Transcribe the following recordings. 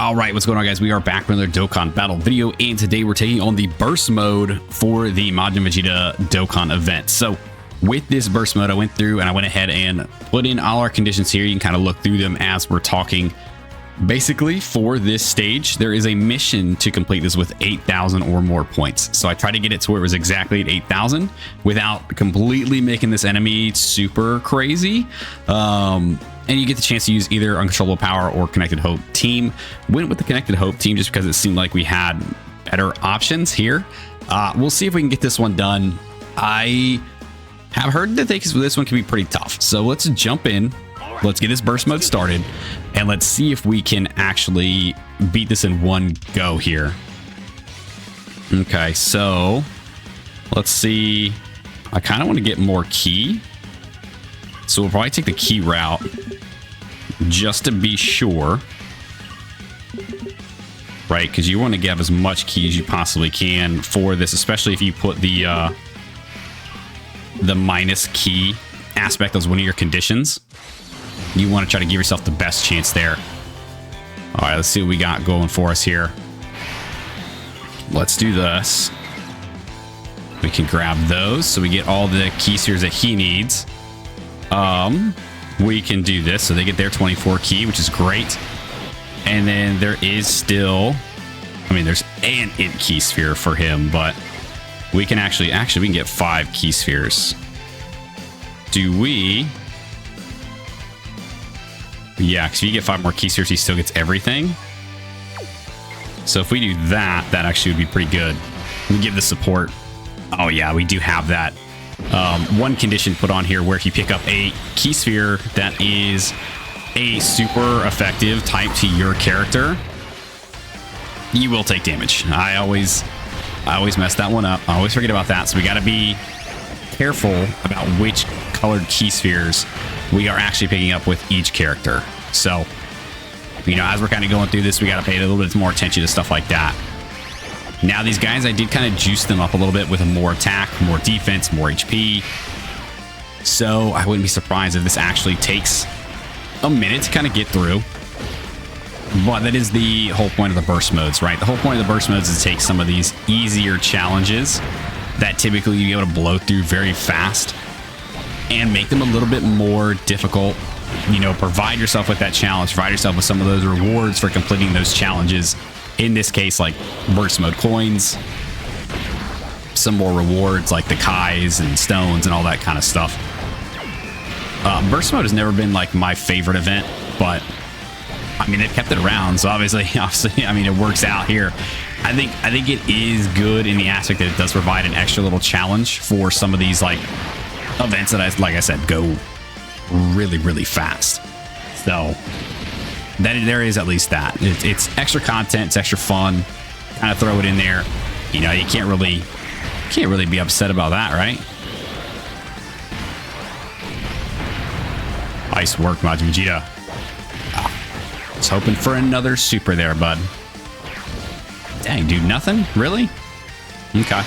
All right, what's going on, guys? We are back with another Dokkan battle video, and today we're taking on the burst mode for the Majin Vegeta Dokkan event. So with this burst mode, I went through and I went ahead and put in all our conditions here. You can kind of look through them as we're talking. Basically, for this stage, there is a mission to complete this with 8,000 or more points. So I tried to get it to where it was exactly at 8,000 without completely making this enemy super crazy. And you get the chance to use either Uncontrollable Power or Connected Hope team. Went with the Connected Hope team just because it seemed like we had better options here. We'll see if we can get this one done. I have heard that this one can be pretty tough. So let's jump in. Let's get this burst mode started, and let's see if we can actually beat this in one go here. Okay, so let's see. I kind of want to get more ki. So we'll probably take the ki route just to be sure. Right, because you want to get as much ki as you possibly can for this, especially if you put the minus ki aspect as one of your conditions. You want to try to give yourself the best chance there. All right, let's see what we got going for us here. Let's do this. We can grab those so we get all the ki spheres that he needs. We can do this so they get their 24 ki, which is great. And then there is still, I mean, there's an int ki sphere for him, but we can actually we can get 5 ki spheres. Do we? Yeah, because if you get 5 more ki spheres, he still gets everything. So if we do that, that actually would be pretty good. We give the support. Oh yeah, we do have that. One condition put on here where if you pick up a ki sphere that is a super effective type to your character, you will take damage. I always mess that one up. I always forget about that. So we got to be careful about which colored ki spheres we are actually picking up with each character. So, you know, as we're kind of going through this, we got to pay a little bit more attention to stuff like that. Now, these guys, I did kind of juice them up a little bit with more attack, more defense, more HP. So I wouldn't be surprised if this actually takes a minute to kind of get through. But that is the whole point of the burst modes, right? The whole point of the burst modes is to take some of these easier challenges that typically you'll be able to blow through very fast and make them a little bit more difficult. You know, provide yourself with that challenge, provide yourself with some of those rewards for completing those challenges. In this case, like burst mode coins, some more rewards like the Kais and stones and all that kind of stuff. Burst mode has never been like my favorite event, but I mean, they've kept it around, so obviously, I mean, it works out here. I think it is good in the aspect that it does provide an extra little challenge for some of these like events that, like I said, go really, really fast. So there is at least that. It's extra content, it's extra fun. Kind of throw it in there. You know, you can't really be upset about that, right? Nice work, Majin Vegeta. I was hoping for another super there, bud. Dang, dude, nothing? Really? Okay.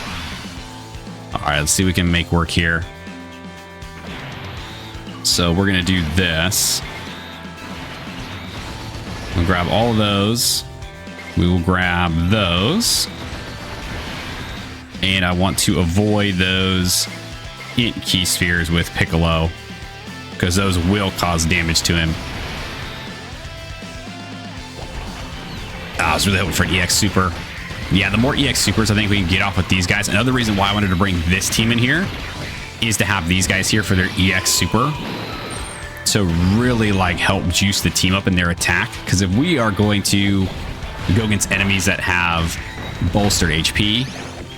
All right, let's see what we can make work here. So we're going to do this. We'll grab all of those. We will grab those. And I want to avoid those int ki spheres with Piccolo, because those will cause damage to him. I was really hoping for an EX Super. Yeah, the more EX Supers I think we can get off with these guys. Another reason why I wanted to bring this team in here is to have these guys here for their EX Super to really like help juice the team up in their attack. Because if we are going to go against enemies that have bolstered HP,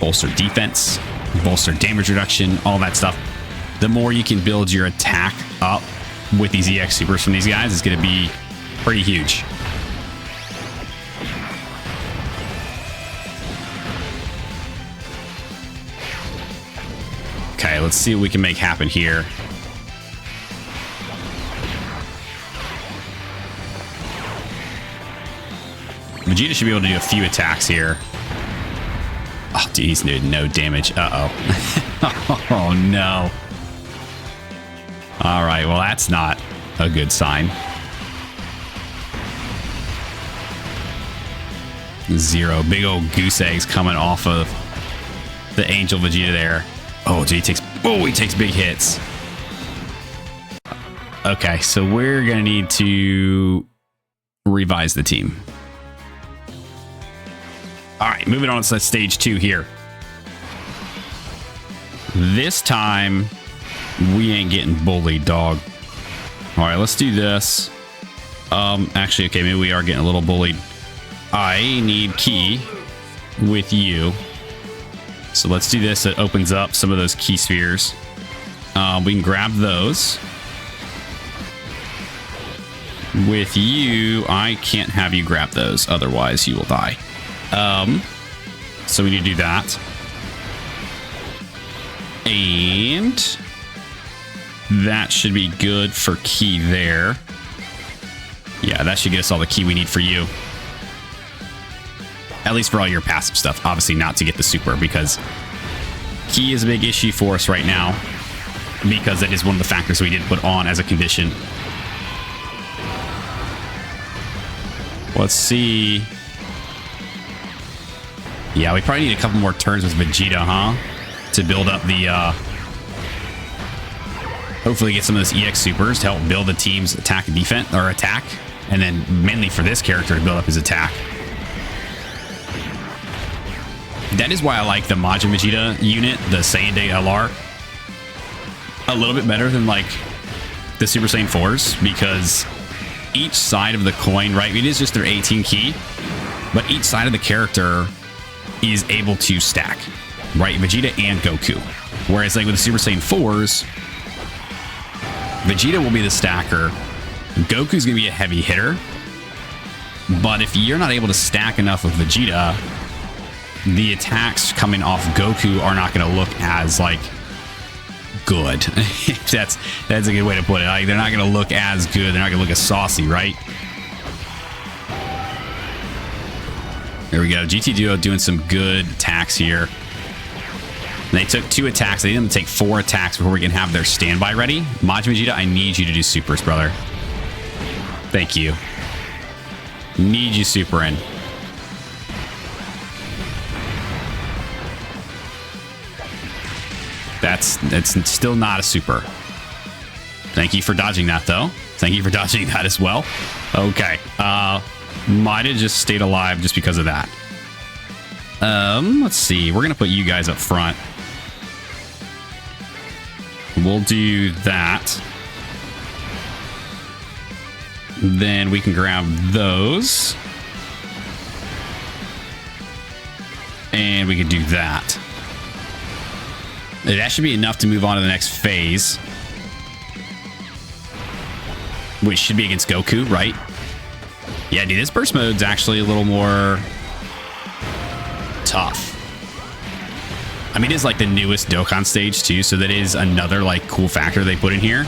bolstered defense, bolstered damage reduction, all that stuff, the more you can build your attack up with these EX Supers from these guys is going to be pretty huge. Okay, let's see what we can make happen here. Vegeta should be able to do a few attacks here. Oh, dude, he's doing no damage. Uh-oh. Oh, no. All right, well, that's not a good sign. 0. Big old goose eggs coming off of the Angel Vegeta there. Oh, dude, he takes big hits. Okay, so we're going to need to revise the team. All right, moving on to stage 2 here. This time, we ain't getting bullied, dog. All right, let's do this. Actually, okay, maybe we are getting a little bullied. I need key with you. So let's do this. It opens up some of those key spheres. We can grab those. With you, I can't have you grab those. Otherwise, you will die. So we need to do that. And that should be good for key there. Yeah, that should get us all the key we need for you. At least for all your passive stuff. Obviously not to get the super, because key is a big issue for us right now, because it is one of the factors we did put on as a condition. Let's see. Yeah, we probably need a couple more turns with Vegeta, huh? To build up the... hopefully get some of those EX supers to help build the team's attack and defense, or attack. And then mainly for this character to build up his attack. That is why I like the Majin Vegeta unit, the Saiyan Day LR, a little bit better than like the Super Saiyan 4s, because each side of the coin, right? It is just their 18 key, but each side of the character is able to stack, right? Vegeta and Goku. Whereas like with the Super Saiyan 4s, Vegeta will be the stacker. Goku's going to be a heavy hitter. But if you're not able to stack enough of Vegeta, the attacks coming off Goku are not going to look as like good. that's a good way to put it. Like, they're not going to look as good. They're not going to look as saucy, right? There we go. GT Duo doing some good attacks here. They took 2 attacks. They didn't take 4 attacks before we can have their standby ready. Majin Vegeta, I need you to do supers, brother. Thank you. Need you super in. It's still not a super. Thank you for dodging that, though. Thank you for dodging that as well. Okay. Might have just stayed alive just because of that. Let's see. We're going to put you guys up front. We'll do that. Then we can grab those. And we can do that. That should be enough to move on to the next phase. Which should be against Goku, right? Yeah, dude, this burst mode's actually a little more tough. I mean, it is like the newest Dokkan stage too, so that is another like cool factor they put in here.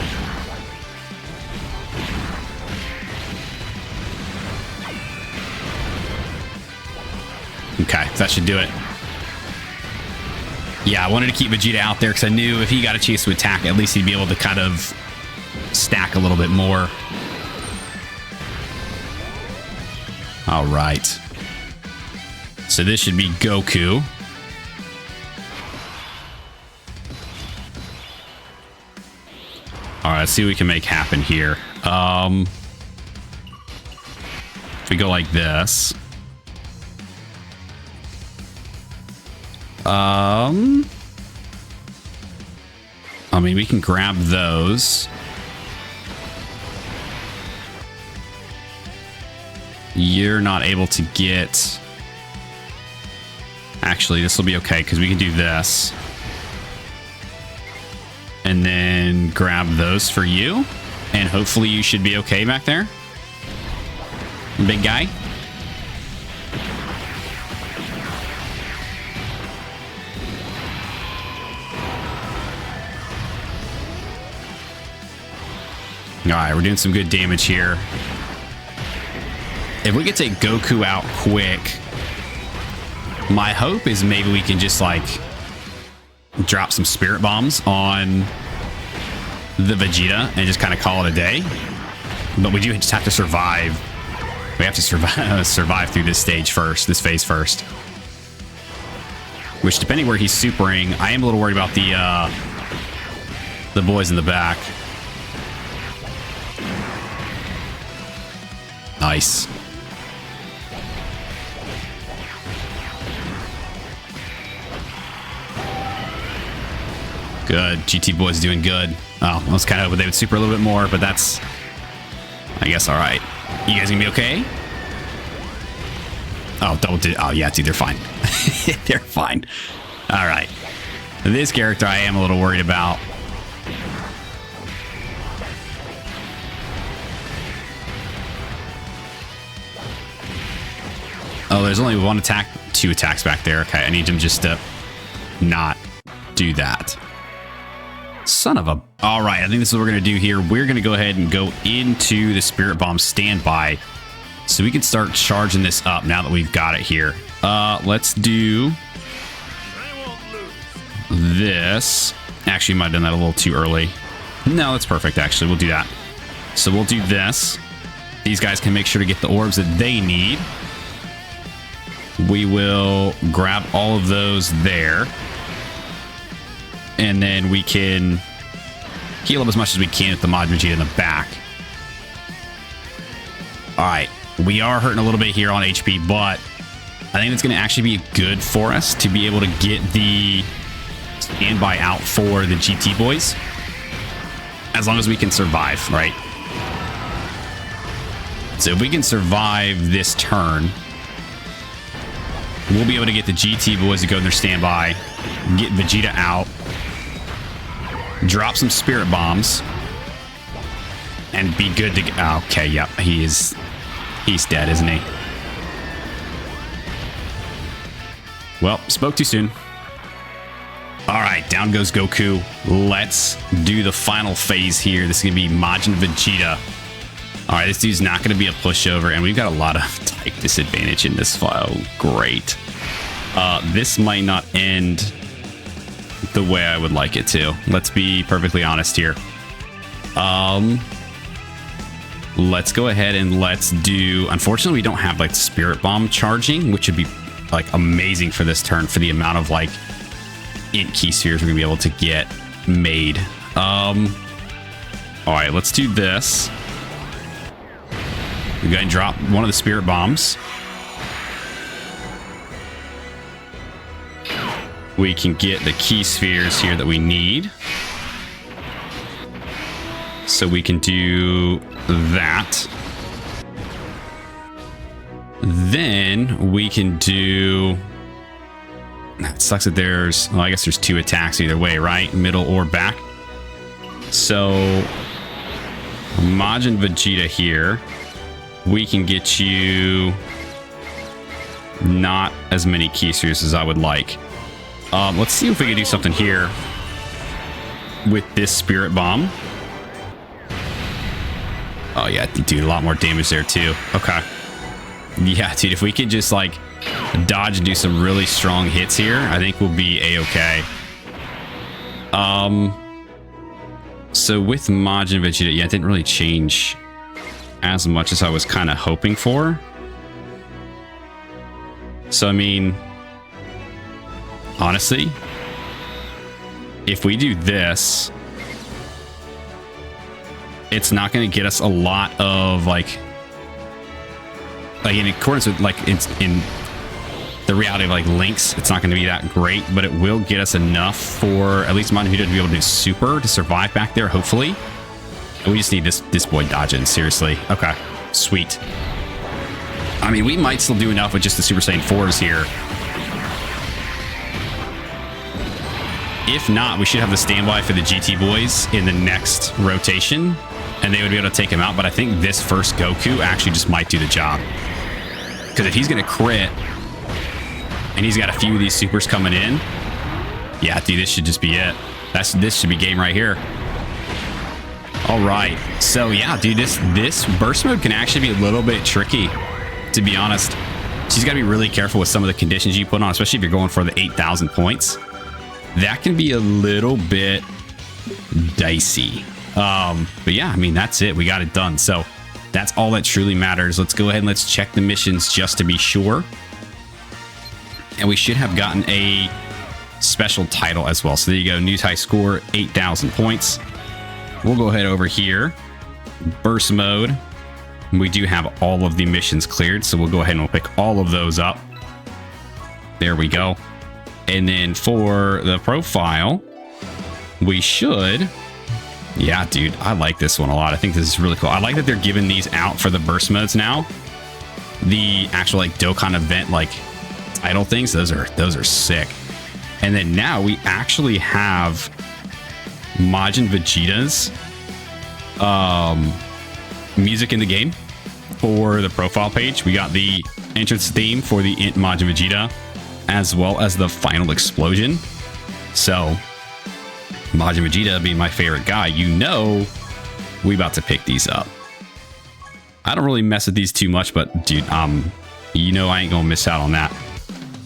Okay, that should do it. Yeah, I wanted to keep Vegeta out there because I knew if he got a chance to attack, at least he'd be able to kind of stack a little bit more. All right. So this should be Goku. All right, let's see what we can make happen here. If we go like this. I mean, we can grab those. You're not able to get... Actually, this will be okay because we can do this. And then grab those for you. And hopefully you should be okay back there. Big guy. All right, we're doing some good damage here. If we could take Goku out quick, my hope is maybe we can just like drop some spirit bombs on the Vegeta and just kind of call it a day. But we do just have to survive We have to survive through this stage first, this phase first. Which, depending where he's supering, I am a little worried about the boys in the back. Nice. Good. GT boys doing good. Oh, I was kind of hoping they would super a little bit more, but that's, I guess, all right. You guys gonna be okay? Oh, oh yeah, dude, they're fine. They're fine. All right. This character I am a little worried about. Oh, there's only one attack, 2 attacks back there. Okay, I need him just to not do that. Son of a... All right, I think this is what we're going to do here. We're going to go ahead and go into the Spirit Bomb standby so we can start charging this up now that we've got it here. Let's do this. Actually, might have done that a little too early. No, that's perfect, actually. We'll do that. So we'll do this. These guys can make sure to get the orbs that they need. We will grab all of those there. And then we can heal up as much as we can at the Majin Vegeta in the back. All right. We are hurting a little bit here on HP, but I think it's going to actually be good for us to be able to get the standby out for the GT boys. As long as we can survive, right? So if we can survive this turn, we'll be able to get the GT boys to go in their standby, get Vegeta out, drop some Spirit Bombs, and be good to go. Okay, yep, he's dead, isn't he? Well, spoke too soon. All right, down goes Goku. Let's do the final phase here. This is going to be Majin Vegeta. All right, this dude's not going to be a pushover, and we've got a lot of type disadvantage in this file. Great. This might not end the way I would like it to. Let's be perfectly honest here. Let's go ahead and let's do... Unfortunately, we don't have like Spirit Bomb charging, which would be like amazing for this turn for the amount of like int key spheres we're gonna be able to get made. All right, let's do this. We're going to drop one of the Spirit Bombs. We can get the key spheres here that we need. So we can do that. Then we can do... That sucks that there's... Well, I guess there's 2 attacks either way, right? Middle or back. So... Majin Vegeta here. We can get you... Not as many key spheres as I would like. Let's see if we can do something here with this Spirit Bomb. Oh yeah, dude, a lot more damage there too. Okay. Yeah, dude, if we could just like dodge and do some really strong hits here, I think we'll be a-okay. So with Majin Vegeta, yeah, it didn't really change as much as I was kind of hoping for. So, I mean, honestly, if we do this, it's not going to get us a lot of like in accordance with like in the reality of like links, it's not going to be that great, but it will get us enough for at least Majin Vegeta to be able to do super to survive back there, hopefully. And we just need this boy dodging, seriously. Okay, sweet. I mean, we might still do enough with just the Super Saiyan 4s here. If not, we should have the standby for the GT boys in the next rotation, and they would be able to take him out. But I think this first Goku actually just might do the job. Because if he's going to crit, and he's got a few of these supers coming in, yeah, dude, this should just be it. This should be game right here. All right. So, yeah, dude, this burst mode can actually be a little bit tricky, to be honest. She's got to be really careful with some of the conditions you put on, especially if you're going for the 8,000 points. That can be a little bit dicey. But yeah, I mean, that's it. We got it done. So That's all that truly matters. Let's go ahead and let's check the missions just to be sure. And we should have gotten a special title as well. So there you go. News high score, 8,000 points. We'll go ahead over here. Burst mode. We do have all of the missions cleared. So we'll go ahead and we'll pick all of those up. There we go. And then for the profile, we should... Yeah, dude, I like this one a lot. I think this is really cool. I like that they're giving these out for the burst modes now. The actual like Dokkan event like title things, those are sick. And then now we actually have Majin Vegeta's music in the game for the profile page. We got the entrance theme for the Majin Vegeta, as well as the final explosion. So Majin Vegeta being my favorite guy, you know we about to pick these up. I don't really mess with these too much, but dude, you know I ain't gonna miss out on that.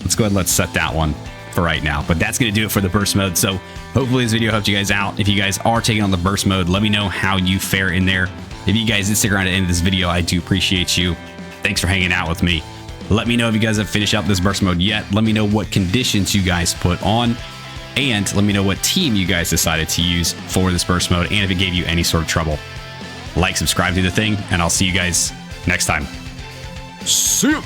Let's go ahead and let's set that one for right now. But that's gonna do it for the burst mode. So hopefully this video helped you guys out. If you guys are taking on the burst mode, let me know how you fare in there. If you guys did stick around to the end of this video, I do appreciate you. Thanks for hanging out with me. Let me know if you guys have finished out this burst mode yet. Let me know what conditions you guys put on. And let me know what team you guys decided to use for this burst mode, and if it gave you any sort of trouble. Like, subscribe to the thing, and I'll see you guys next time. See you!